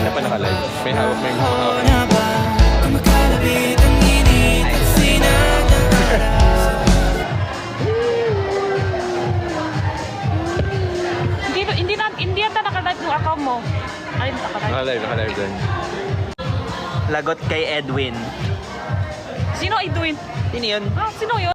Kanina pa naka-live. May hawak, may hawak. Hindi yata naka-live yung account mo. Ay, naka-live. Naka-live din. Lagot kay Edwin. Sino Edwin? Sino yun? Ah, sino yun?